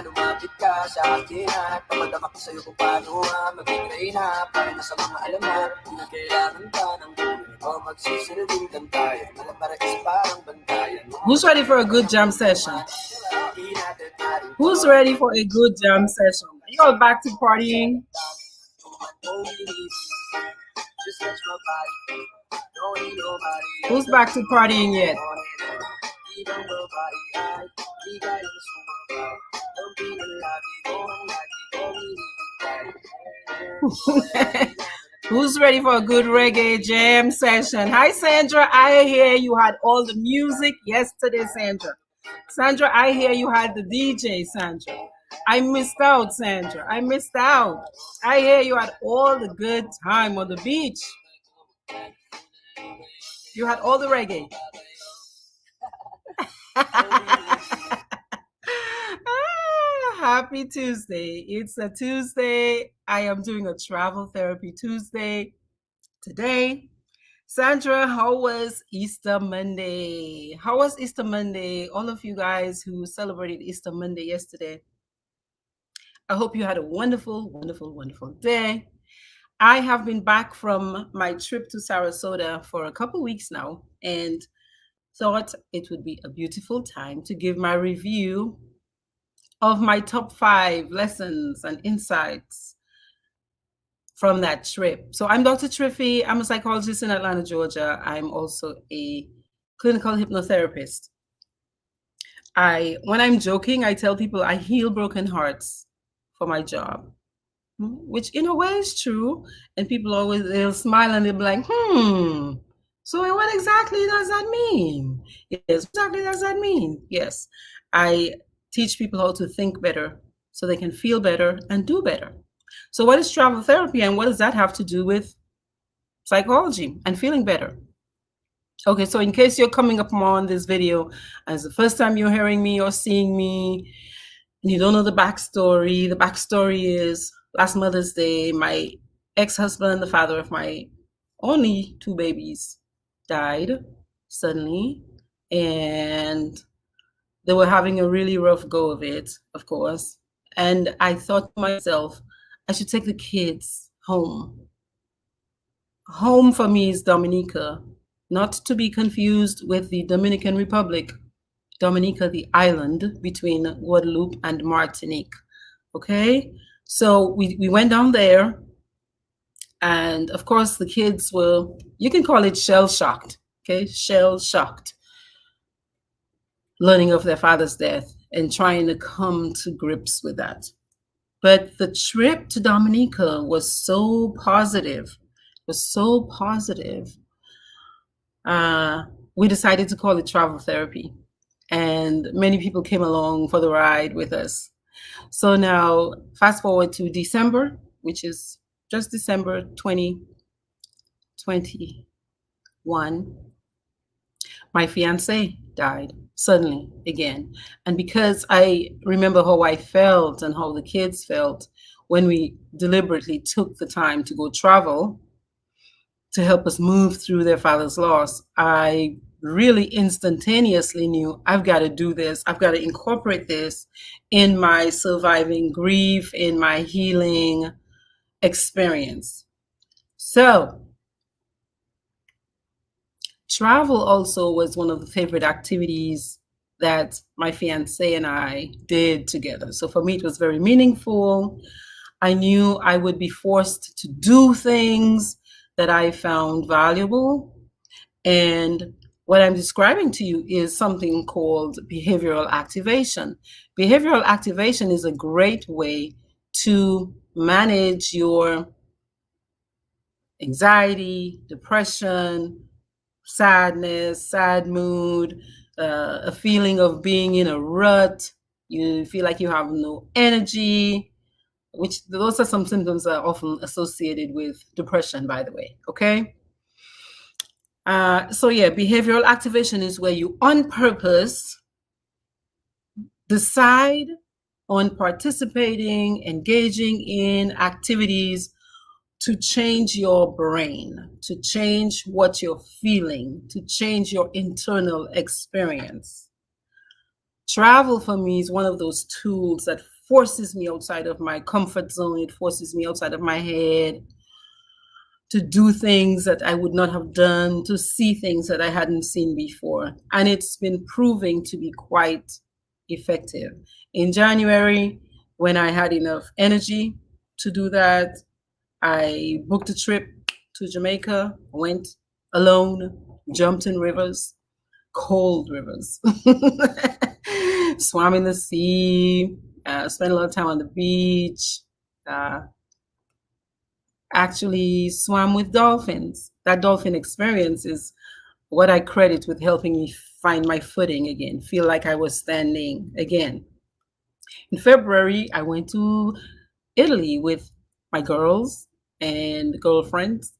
lumapit ka sa akin at papadama ko sa'yo kung paano magiging na para na sa mga alam na kung kailangan ka ng tulong o magsisilbing kantayan. Alam para is parang bantayan. Who's ready for a good jam session? Who's ready for a good jam session? Are you all back to partying? Who's back to partying yet? Who's ready for a good reggae jam session? Hi, Sandra. I hear you had all the music yesterday, Sandra. Sandra, I hear you had the DJ, Sandra. I missed out, Sandra. I missed out. I hear you had all the good time on the beach. You had all the reggae. Happy Tuesday. It's a Tuesday. I am doing a travel therapy Tuesday today. Sandra, how was Easter Monday? How was Easter Monday? All of you guys who celebrated Easter Monday yesterday, I hope you had a wonderful, wonderful, wonderful day. I have been back from my trip to Sarasota for a couple weeks now and thought it would be a beautiful time to give my review of my top 5 lessons and insights from that trip. So I'm Dr. Triffy. I'm a psychologist in Atlanta, Georgia. I'm also a clinical hypnotherapist. When I'm joking, I tell people I heal broken hearts for my job, which in a way is true. And people always, they'll smile and they'll be like, so what exactly does that mean? Yes, exactly does that mean? Yes, I teach people how to think better so they can feel better and do better. So what is travel therapy and what does that have to do with psychology and feeling better? Okay, so in case you're coming up on this video as the first time you're hearing me or seeing me, and you don't know the backstory is last Mother's Day, my ex-husband, the father of my only 2 babies, died suddenly, and they were having a really rough go of it, of course. And I thought to myself, I should take the kids home. Home for me is Dominica, not to be confused with the Dominican Republic. Dominica, the island between Guadeloupe and Martinique. Okay, so we went down there, and of course the kids were, you can call it shell-shocked, okay, shell-shocked, learning of their father's death and trying to come to grips with that. But the trip to Dominica was so positive, we decided to call it travel therapy. And many people came along for the ride with us. So now, fast forward to December, which is just December 2021, my fiance died suddenly again. And because I remember how I felt and how the kids felt when we deliberately took the time to go travel to help us move through their father's loss, I really instantaneously knew I've got to do this. I've got to incorporate this in my surviving grief, in my healing experience. So travel also was one of the favorite activities that my fiance and I did together. So for me, it was very meaningful. I knew I would be forced to do things that I found valuable. And what I'm describing to you is something called behavioral activation. Behavioral activation is a great way to manage your anxiety, depression, sadness, sad mood, a feeling of being in a rut. You feel like you have no energy, which those are some symptoms that are often associated with depression, by the way, okay? So yeah, behavioral activation is where you on purpose decide on participating, engaging in activities to change your brain, to change what you're feeling, to change your internal experience. Travel for me is one of those tools that forces me outside of my comfort zone. It forces me outside of my head to do things that I would not have done, to see things that I hadn't seen before. And it's been proving to be quite effective. In January, when I had enough energy to do that, I booked a trip to Jamaica, went alone, jumped in rivers, cold rivers, swam in the sea, spent a lot of time on the beach, uh, actually swam with dolphins. That dolphin experience is what I credit with helping me find my footing again, feel like I was standing again. In February, I went to Italy with my girls and girlfriends,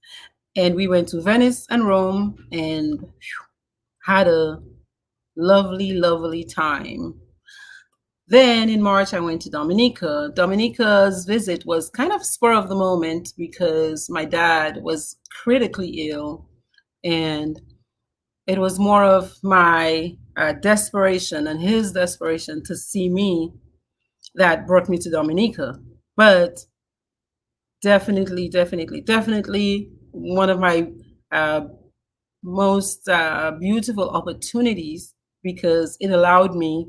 and we went to Venice and Rome and had a lovely, lovely time. Then in March, I went to Dominica. Dominica's visit was kind of spur of the moment because my dad was critically ill, and it was more of my desperation and his desperation to see me that brought me to Dominica. But definitely, definitely, definitely one of my uh, most beautiful opportunities because it allowed me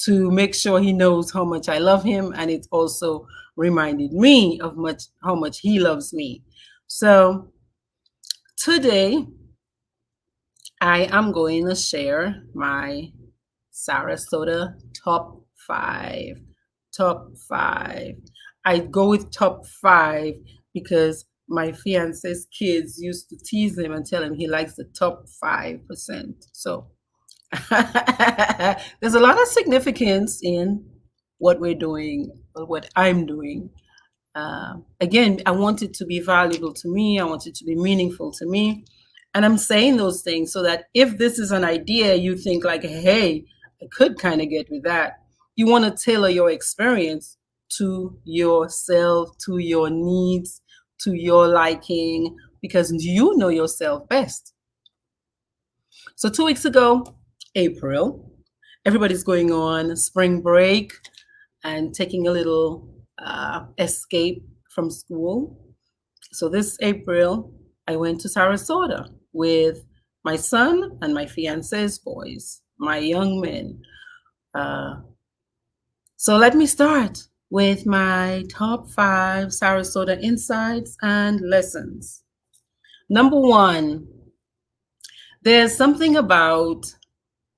to make sure he knows how much I love him, and it also reminded me of how much he loves me. So today I am going to share my Sarasota top five. Top five. I go with top five because my fiance's kids used to tease him and tell him he likes the top 5%. So there's a lot of significance in what we're doing, or what I'm doing. Again, I want it to be valuable to me. I want it to be meaningful to me. And I'm saying those things so that if this is an idea, you think like, hey, I could kind of get with that. You want to tailor your experience to yourself, to your needs, to your liking, because you know yourself best. So 2 weeks ago, April, everybody's going on spring break and taking a little escape from school. So this April, I went to Sarasota with my son and my fiance's boys, my young men. So let me start with my top five Sarasota insights and lessons. Number one, there's something about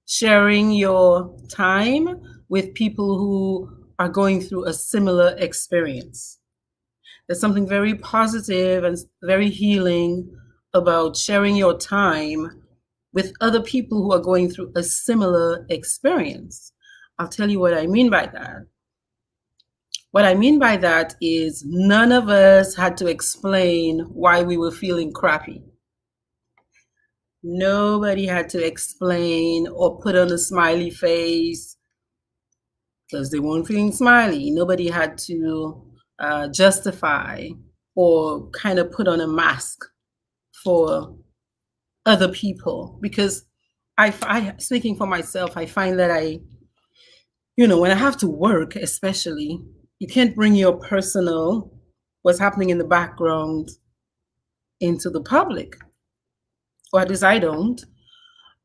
sharing your time with people who are going through a similar experience. There's something very positive and very healing about sharing your time with other people who are going through a similar experience. I'll tell you what I mean by that. What I mean by that is none of us had to explain why we were feeling crappy. Nobody had to explain or put on a smiley face because they weren't feeling smiley. Nobody had to justify or kind of put on a mask for other people, because I speaking for myself, I find that when I have to work, especially, you can't bring your personal, what's happening in the background, into the public, or at least I don't.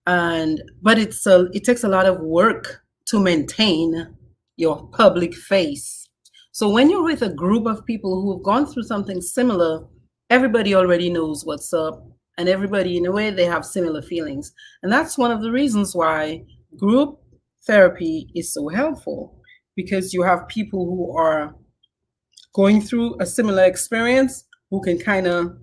But it takes a lot of work to maintain your public face. So when you're with a group of people who have gone through something similar, everybody already knows what's up, and everybody, in a way, they have similar feelings. And that's one of the reasons why group therapy is so helpful, because you have people who are going through a similar experience who can kind of,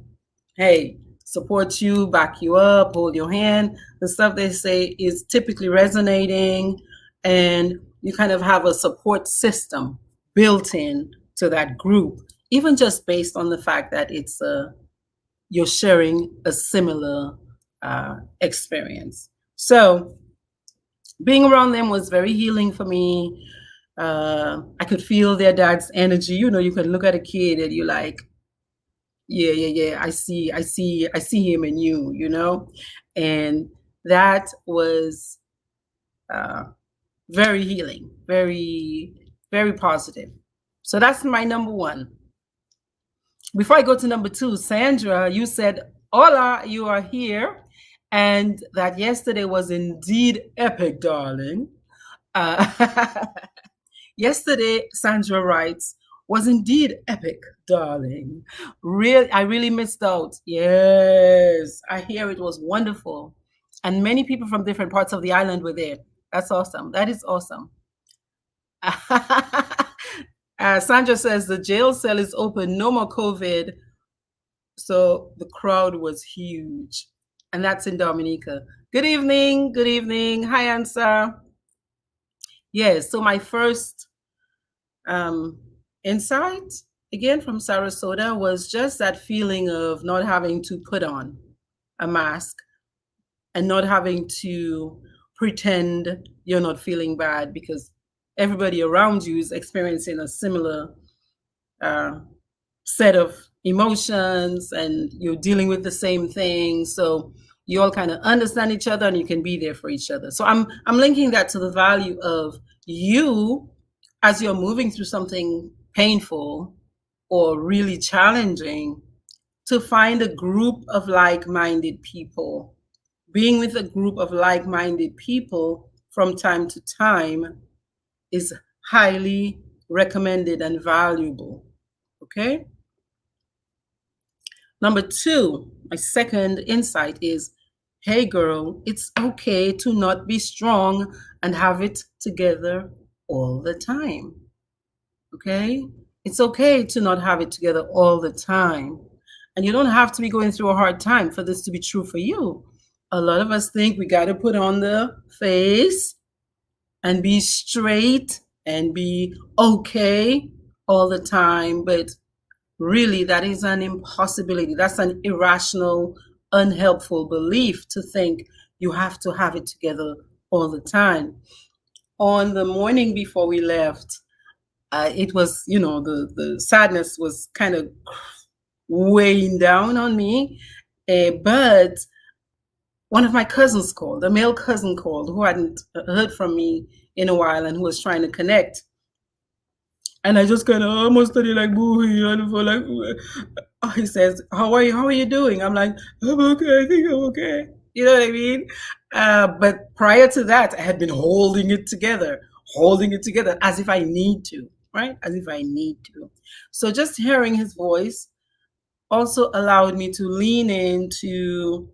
hey, support you, back you up, hold your hand. The stuff they say is typically resonating, and you kind of have a support system built in to that group, even just based on the fact that you're sharing a similar experience. So being around them was very healing for me. I could feel their dad's energy. You can look at a kid and you're like, yeah, I see him in you, and that was very healing, very, very positive. So that's my number one. Before I go to number two, Sandra, you said, "Hola, you are here," and that yesterday was indeed epic, darling. Uh, Yesterday, Sandra writes, was indeed epic, darling. I really missed out. Yes, I hear it was wonderful. And many people from different parts of the island were there. That's awesome. That is awesome. Sandra says the jail cell is open, no more COVID. So the crowd was huge. And that's in Dominica. Good evening. Good evening. Hi, Ansa. Yes, so my first um, insight, again from Sarasota, was just that feeling of not having to put on a mask and not having to pretend you're not feeling bad because everybody around you is experiencing a similar uh, set of emotions and you're dealing with the same thing. So you all kind of understand each other and you can be there for each other. So I'm linking that to the value of you as you're moving through something painful or really challenging, to find a group of like-minded people. Being with a group of like-minded people from time to time is highly recommended and valuable. Okay? Number two, my second insight is, hey girl, it's okay to not be strong and have it together all the time. Okay? It's okay to not have it together all the time. And you don't have to be going through a hard time for this to be true for you. A lot of us think we got to put on the face and be straight and be okay all the time. But really, that is an impossibility. That's an irrational, unhelpful belief to think you have to have it together all the time. On the morning before we left, it was, the sadness was kind of weighing down on me. But one of my cousins called, a male cousin called, who hadn't heard from me in a while and who was trying to connect. And I just kind of almost studied like booey and for like, he says, how are you? How are you doing? I'm like, I'm okay. I think I'm okay. You know what I mean? But prior to that, I had been holding it together as if I need to, right? As if I need to. So just hearing his voice also allowed me to lean into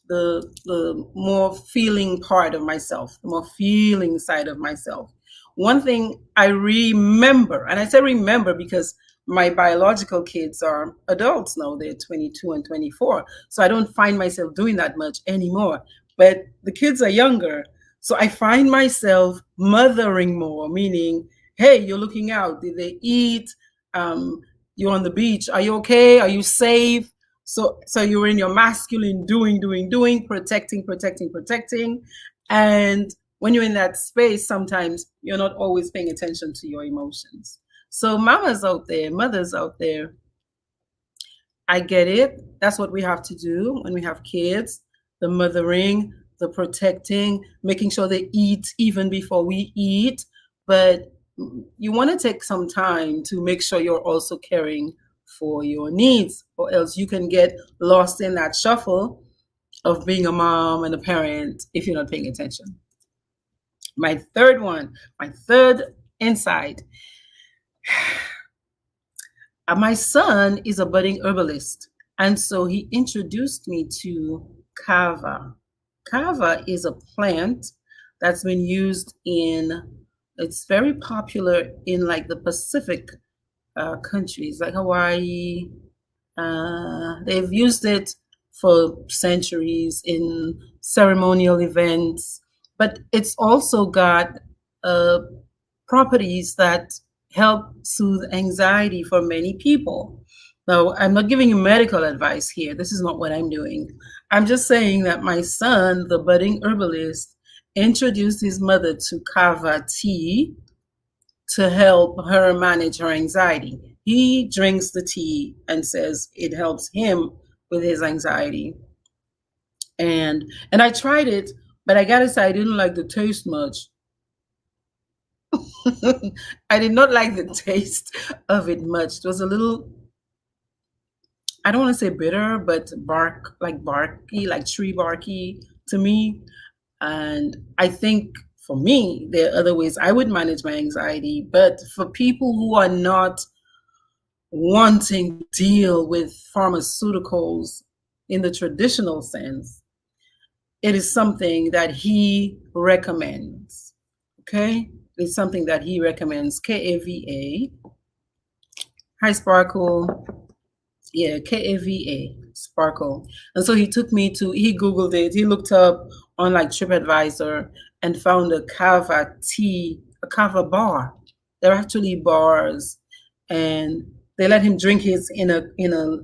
the more feeling part of myself, the more feeling side of myself. One thing I remember, and I say remember because my biological kids are adults now, they're 22 and 24. So I don't find myself doing that much anymore. But the kids are younger. So I find myself mothering more, meaning, hey, you're looking out. Did they eat? You're on the beach. Are you okay? Are you safe? So you're in your masculine doing, protecting. And when you're in that space, sometimes you're not always paying attention to your emotions. So mamas out there, mothers out there, I get it. That's what we have to do when we have kids, the mothering, the protecting, making sure they eat even before we eat. But you want to take some time to make sure you're also caring for your needs, or else you can get lost in that shuffle of being a mom and a parent if you're not paying attention. My third insight. My son is a budding herbalist, and so he introduced me to kava. Kava is a plant that's been used it's very popular in like the Pacific countries like Hawaii. They've used it for centuries in ceremonial events, but it's also got properties that help soothe anxiety for many people. Now, I'm not giving you medical advice here. This is not what I'm doing. I'm just saying that my son, the budding herbalist, introduced his mother to kava tea to help her manage her anxiety. He drinks the tea and says it helps him with his anxiety. And I tried it, but I gotta say I didn't like the taste much. I did not like the taste of it much. It was a little, I don't want to say bitter, but barky, like tree barky to me. And I think for me, there are other ways I would manage my anxiety. But for people who are not wanting to deal with pharmaceuticals in the traditional sense, it is something that he recommends. Okay? It's something that he recommends. KAVA. Hi, Sparkle. Yeah, KAVA, Sparkle. And so he Googled it, he looked up on like TripAdvisor and found a kava tea, a kava bar. They're actually bars. And they let him drink his in a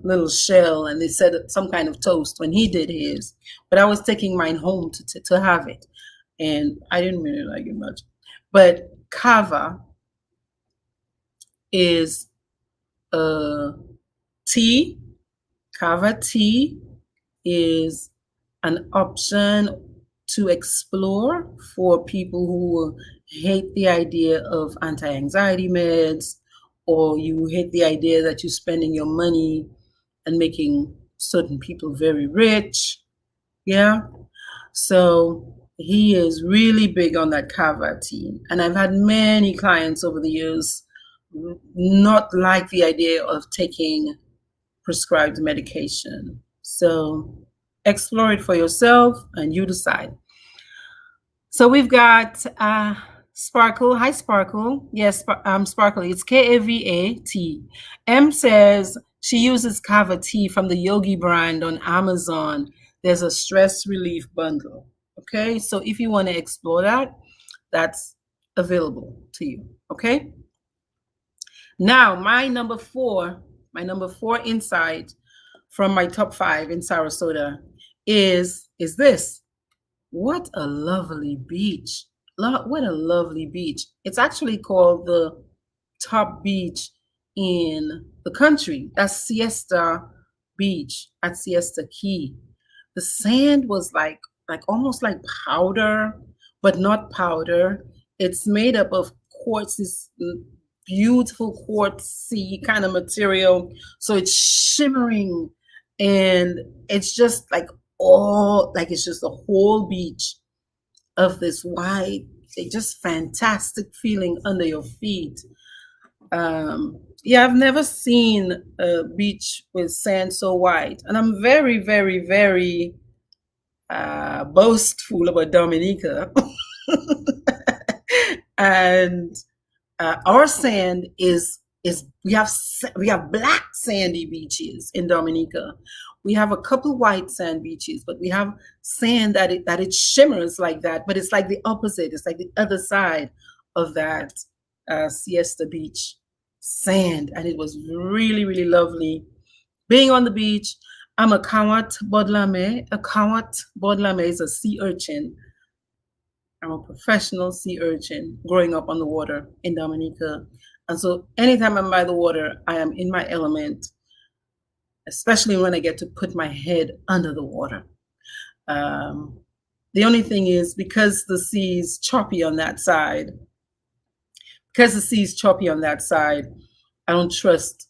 little shell, and they said some kind of toast when he did his. But I was taking mine home to have it. And I didn't really like it much. But kava is a tea. Kava tea is an option to explore for people who hate the idea of anti-anxiety meds, or you hate the idea that you're spending your money and making certain people very rich. Yeah. So he is really big on that kava tea. And I've had many clients over the years not like the idea of taking prescribed medication. So explore it for yourself and you decide. So we've got Sparkle. Hi, Sparkle. Yes, Sparkle. It's KAVA-T. M says she uses kava tea from the Yogi brand on Amazon. There's a stress relief bundle. Okay, so if you want to explore that, that's available to you. Okay. Now, my number four insight from my top 5 in Sarasota is this. What a lovely beach. What a lovely beach. It's actually called the top beach in the country. That's Siesta Beach at Siesta Key. The sand was like almost like powder, but not powder. It's made up of quartz, this beautiful quartzy kind of material. So it's shimmering, and it's just like it's just a whole beach of this white, just fantastic feeling under your feet. Yeah, I've never seen a beach with sand so white, and I'm very, very, very boastful about Dominica. And our sand is we have black sandy beaches in Dominica. We have a couple white sand beaches, but we have sand that it shimmers like that, but it's like the opposite. It's like the other side of that Siesta Beach sand, and it was really, really lovely being on the beach. I'm a Kawat Bodlame. A Kawat Bodlame is a sea urchin. I'm a professional sea urchin growing up on the water in Dominica. And so anytime I'm by the water, I am in my element, especially when I get to put my head under the water. The only thing is, because the sea is choppy on that side, I don't trust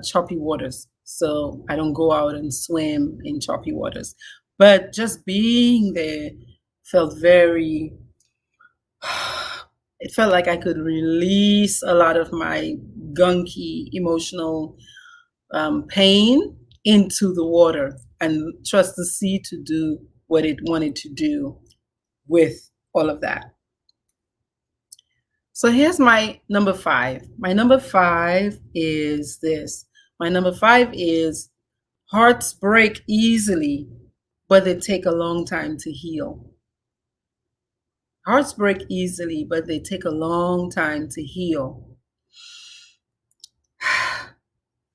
choppy waters. So I don't go out and swim in choppy waters. But just being there felt very, it felt like I could release a lot of my gunky emotional pain into the water and trust the sea to do what it wanted to do with all of that. So here's my number 5. My number 5 is this. My number 5 is hearts break easily, but they take a long time to heal. Hearts break easily, but they take a long time to heal.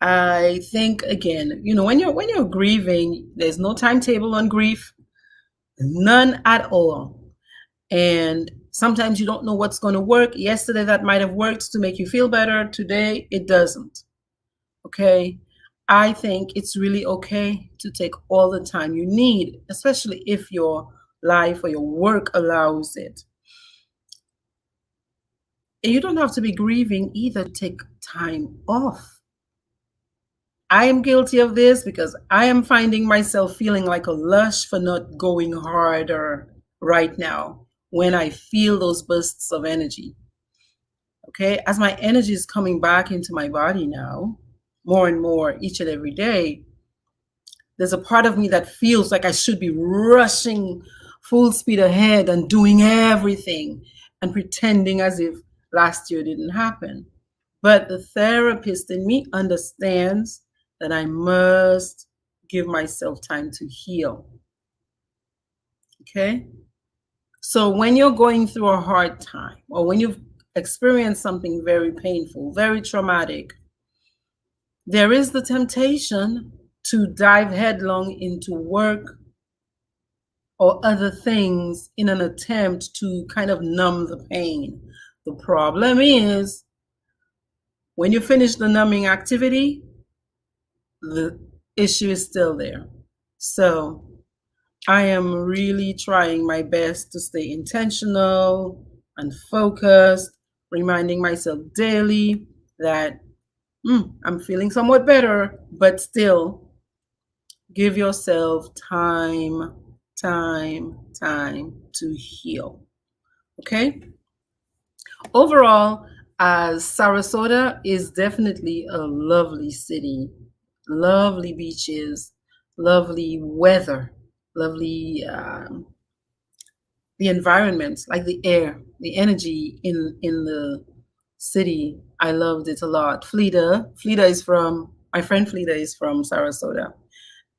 I think, again, when you're grieving, there's no timetable on grief, none at all. And sometimes you don't know what's going to work. Yesterday that might have worked to make you feel better. Today it doesn't. Okay? I think it's really okay to take all the time you need, especially if your life or your work allows it. And you don't have to be grieving either. Take time off. I am guilty of this because I am finding myself feeling like a lush for not going harder right now when I feel those bursts of energy. Okay, as my energy is coming back into my body now, more and more each and every day, there's a part of me that feels like I should be rushing full speed ahead and doing everything and pretending as if last year didn't happen. But the therapist in me understands that I must give myself time to heal. Okay? So when you're going through a hard time or when you've experienced something very painful, very traumatic, there is the temptation to dive headlong into work or other things in an attempt to kind of numb the pain. The problem is when you finish the numbing activity, the issue is still there. So I am really trying my best to stay intentional and focused, reminding myself daily that I'm feeling somewhat better, but still give yourself time to heal. Okay? Overall, as Sarasota is definitely a lovely city, lovely beaches, lovely weather, lovely the environment, like the air, the energy in the city. I loved it a lot. Fleda is from my friend Fleda is from Sarasota,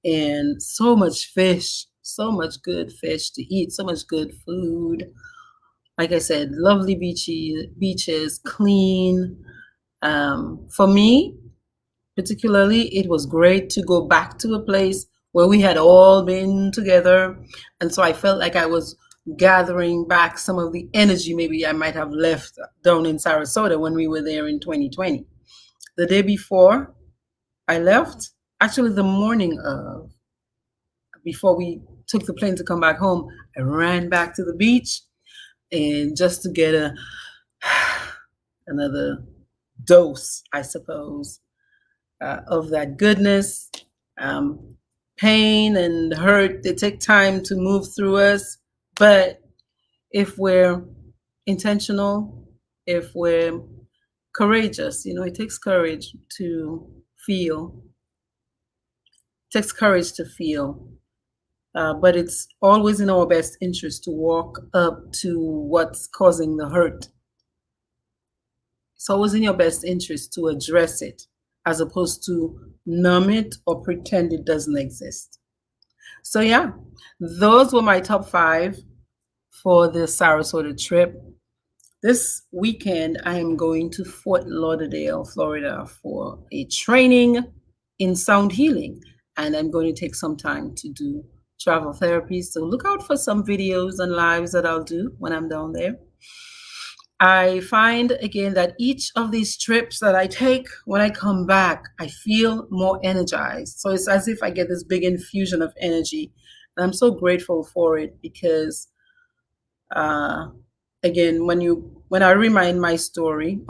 and so much fish, so much good fish to eat, so much good food. Like I said, lovely beaches, clean. For me, particularly, it was great to go back to a place where we had all been together. And so I felt like I was gathering back some of the energy maybe I might have left down in Sarasota when we were there in 2020. The day before I left, actually the morning of, before we took the plane to come back home, I ran back to the beach and just to get another dose, I suppose, of that goodness. Pain and hurt, they take time to move through us. But if we're intentional, if we're courageous, it takes courage to feel. It takes courage to feel. But it's always in our best interest to walk up to what's causing the hurt. It's always in your best interest to address it as opposed to numb it or pretend it doesn't exist. So yeah, those were my top 5 for the Sarasota trip. This weekend, I am going to Fort Lauderdale, Florida for a training in sound healing. And I'm going to take some time to do travel therapy. So look out for some videos and lives that I'll do when I'm down there. I find again that each of these trips that I take, when I come back, I feel more energized. So it's as if I get this big infusion of energy. And I'm so grateful for it because, again, when I rewind my story,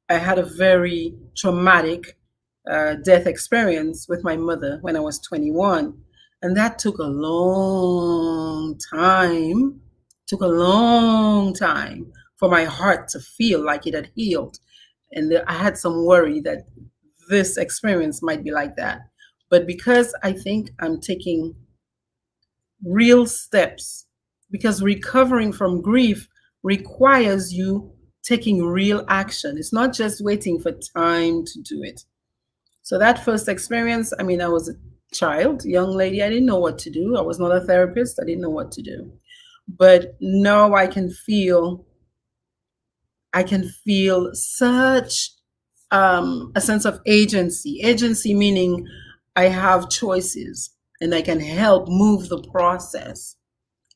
I had a very traumatic death experience with my mother when I was 21. And that took a long time for my heart to feel like it had healed. And I had some worry that this experience might be like that. But because I think I'm taking real steps, because recovering from grief requires you taking real action. It's not just waiting for time to do it. So that first experience, I was a child, young lady. I didn't know what to do. I was not a therapist. I didn't know what to do. But now I can feel such a sense of agency meaning I have choices and I can help move the process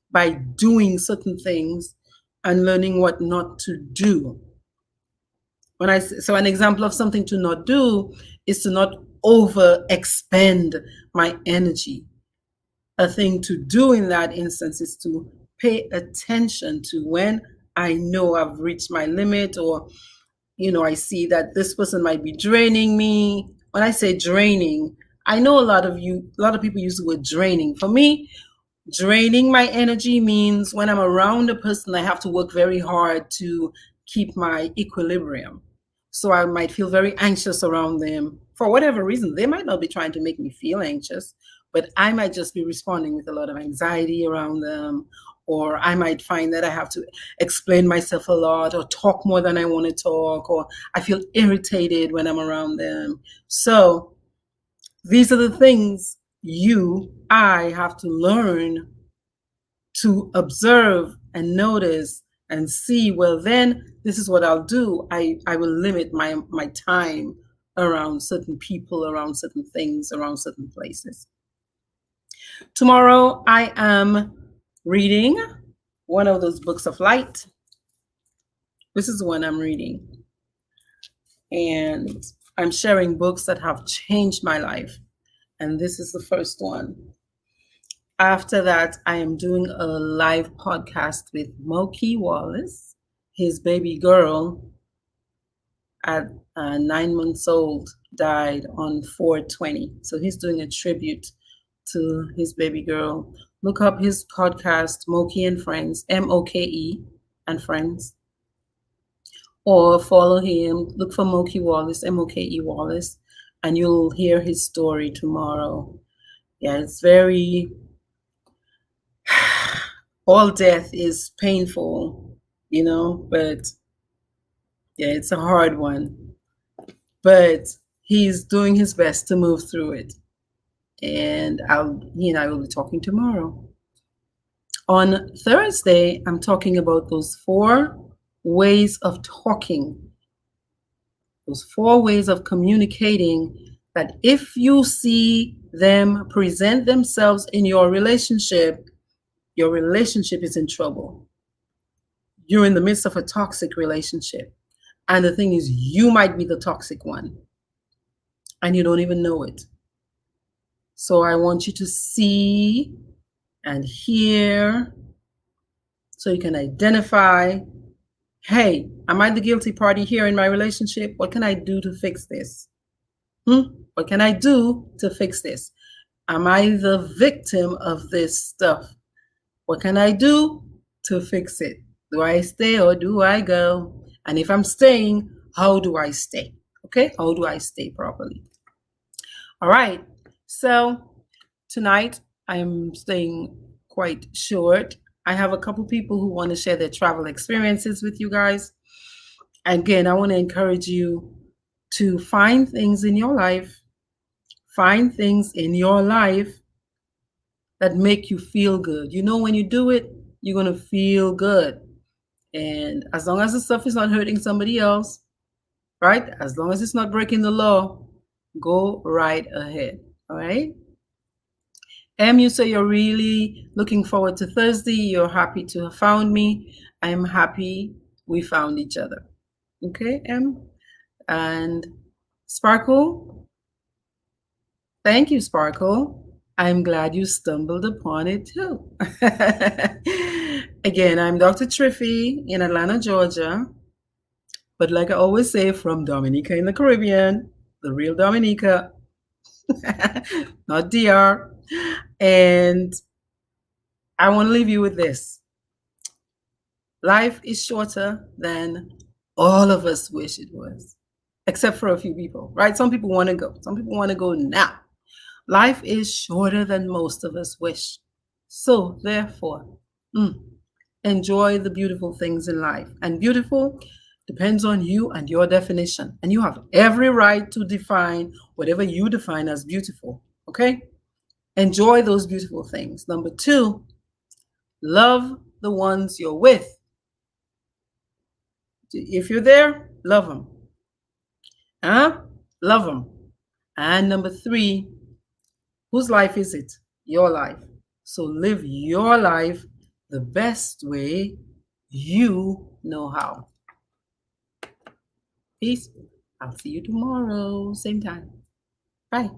by doing certain things and learning what not to do. So an example of something to not do is to not over expend my energy. A thing to do in that instance is to pay attention to when I know I've reached my limit, or I see that this person might be draining me. When I say draining, I know a lot of people use the word draining. For me, draining my energy means when I'm around a person, I have to work very hard to keep my equilibrium. So I might feel very anxious around them for whatever reason. They might not be trying to make me feel anxious, but I might just be responding with a lot of anxiety around them. Or I might find that I have to explain myself a lot or talk more than I want to talk, or I feel irritated when I'm around them. So these are the things I have to learn to observe and notice and see. Well, then this is what I'll do. I will limit my time around certain people, around certain things, around certain places. Tomorrow I am reading one of those books of light. This is the one I'm reading. And I'm sharing books that have changed my life. And this is the first one. After that, I am doing a live podcast with Moki Wallace. His baby girl at 9 months old died on 4/20. So he's doing a tribute to his baby girl. Look up his podcast, Moki and Friends, MOKE and Friends. Or follow him, look for Moki Wallace, MOKE Wallace, and you'll hear his story tomorrow. Yeah, it's very, all death is painful, but yeah, it's a hard one. But he's doing his best to move through it. And he and I will be talking tomorrow. On Thursday, I'm talking about those 4 ways of talking, those 4 ways of communicating that if you see them present themselves in your relationship is in trouble. You're in the midst of a toxic relationship. And the thing is, you might be the toxic one and you don't even know it. So I want you to see and hear so you can identify, hey, am I the guilty party here in my relationship? What can I do to fix this? What can I do to fix this? Am I the victim of this stuff? What can I do to fix it? Do I stay or do I go? And if I'm staying, how do I stay? Okay, how do I stay properly? All right, so tonight I'm staying quite short. I have a couple people who want to share their travel experiences with you guys. Again, I want to encourage you to find things in your life, that make you feel good. When you do it, you're going to feel good. And as long as the stuff is not hurting somebody else, right? As long as it's not breaking the law, go right ahead. All right? You say you're really looking forward to Thursday. You're happy to have found me. I'm happy we found each other. Okay, M? And Sparkle? Thank you, Sparkle. I'm glad you stumbled upon it too. Again, I'm Dr. Triffy in Atlanta, Georgia. But like I always say, from Dominica in the Caribbean, the real Dominica, not DR. And I want to leave you with this. Life is shorter than all of us wish it was, except for a few people, right? Some people want to go. Some people want to go now. Life is shorter than most of us wish. So therefore, enjoy the beautiful things in life. And beautiful depends on you and your definition. And you have every right to define whatever you define as beautiful, okay? Enjoy those beautiful things. Number 2, love the ones you're with. If you're there, love them. Love them. And number 3, whose life is it? Your life. So live your life the best way you know how. Peace. I'll see you tomorrow, same time. Bye.